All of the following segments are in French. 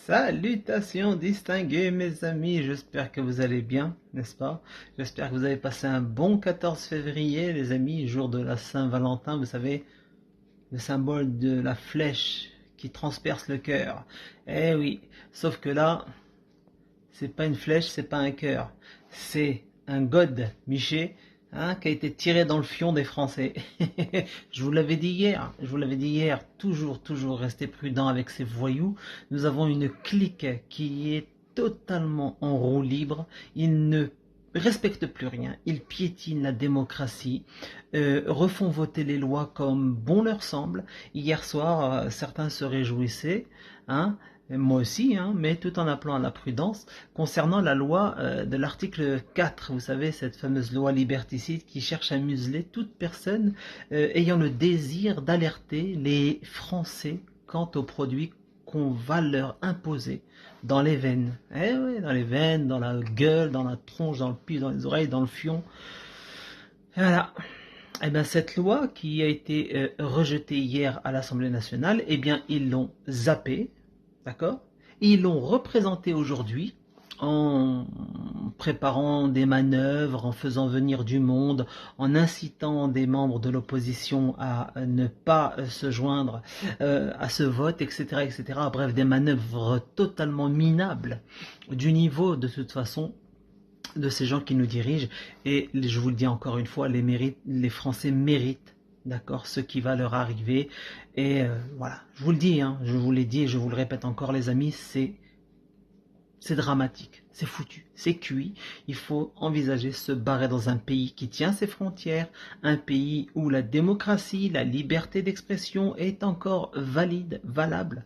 Salutations distinguées mes amis, j'espère que vous allez bien, n'est-ce pas? J'espère que vous avez passé un bon 14 février les amis, jour de la Saint-Valentin, vous savez, le symbole de la flèche qui transperce le cœur. Eh oui, sauf que là, c'est pas une flèche, c'est pas un cœur, c'est un god Miché, hein, qui a été tiré dans le fion des Français. Je vous l'avais dit hier, toujours rester prudent avec ces voyous. Nous avons une clique qui est totalement en roue libre, ils ne respectent plus rien, ils piétinent la démocratie, refont voter les lois comme bon leur semble. Hier soir, certains se réjouissaient, hein, moi aussi, hein, mais tout en appelant à la prudence, concernant la loi de l'article 4, vous savez, cette fameuse loi liberticide qui cherche à museler toute personne ayant le désir d'alerter les Français quant aux produits qu'on va leur imposer dans les veines. Eh oui, dans les veines, dans la gueule, dans la tronche, dans le pif, dans les oreilles, dans le fion. Et voilà. Eh bien, cette loi qui a été rejetée hier à l'Assemblée nationale, eh bien, ils l'ont zappée. D'accord? Ils l'ont représenté aujourd'hui en préparant des manœuvres, en faisant venir du monde, en incitant des membres de l'opposition à ne pas se joindre à ce vote, etc., etc. Bref, des manœuvres totalement minables du niveau, de toute façon, de ces gens qui nous dirigent. Et je vous le dis encore une fois, les Français méritent, d'accord, ce qui va leur arriver. Et voilà, je vous le dis, hein, je vous l'ai dit et je vous le répète encore les amis, c'est dramatique, c'est foutu, c'est cuit. Il faut envisager se barrer dans un pays qui tient ses frontières, un pays où la démocratie, la liberté d'expression est encore valable,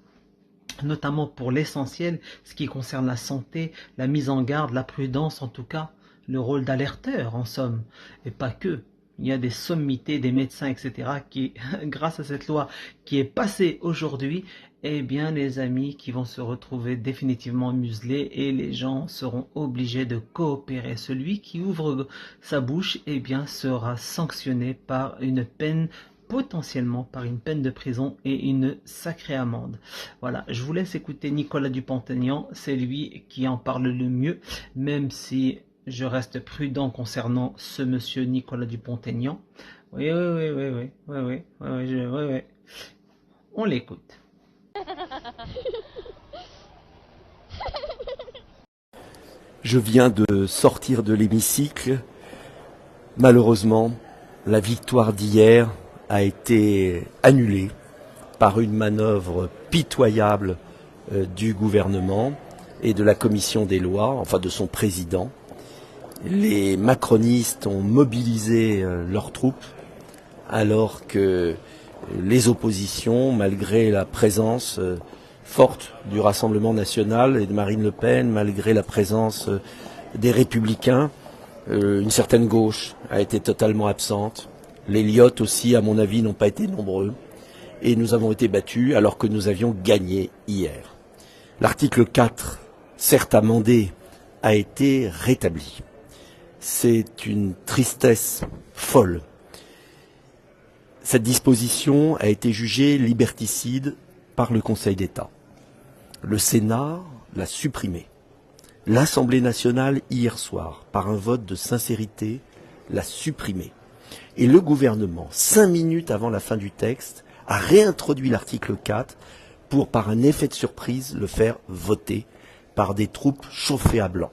notamment pour l'essentiel, ce qui concerne la santé, la mise en garde, la prudence en tout cas, le rôle d'alerteur en somme, et pas que. Il y a des sommités, des médecins, etc. qui, grâce à cette loi qui est passée aujourd'hui, eh bien les amis qui vont se retrouver définitivement muselés et les gens seront obligés de coopérer. Celui qui ouvre sa bouche, eh bien sera sanctionné par une peine, potentiellement par une peine de prison et une sacrée amende. Voilà, je vous laisse écouter Nicolas Dupont-Aignan, c'est lui qui en parle le mieux, même si je reste prudent concernant ce monsieur Nicolas Dupont-Aignan. Oui. On l'écoute. Je viens de sortir de l'hémicycle. Malheureusement, la victoire d'hier a été annulée par une manœuvre pitoyable du gouvernement et de la commission des lois, enfin de son président. Les macronistes ont mobilisé leurs troupes alors que les oppositions, malgré la présence forte du Rassemblement national et de Marine Le Pen, malgré la présence des Républicains, une certaine gauche a été totalement absente. Les lyotes aussi, à mon avis, n'ont pas été nombreux. Et nous avons été battus alors que nous avions gagné hier. L'article 4, certes amendé, a été rétabli. C'est une tristesse folle. Cette disposition a été jugée liberticide par le Conseil d'État. Le Sénat l'a supprimée. L'Assemblée nationale, hier soir, par un vote de sincérité, l'a supprimée. Et le gouvernement, 5 minutes avant la fin du texte, a réintroduit l'article 4 pour, par un effet de surprise, le faire voter par des troupes chauffées à blanc.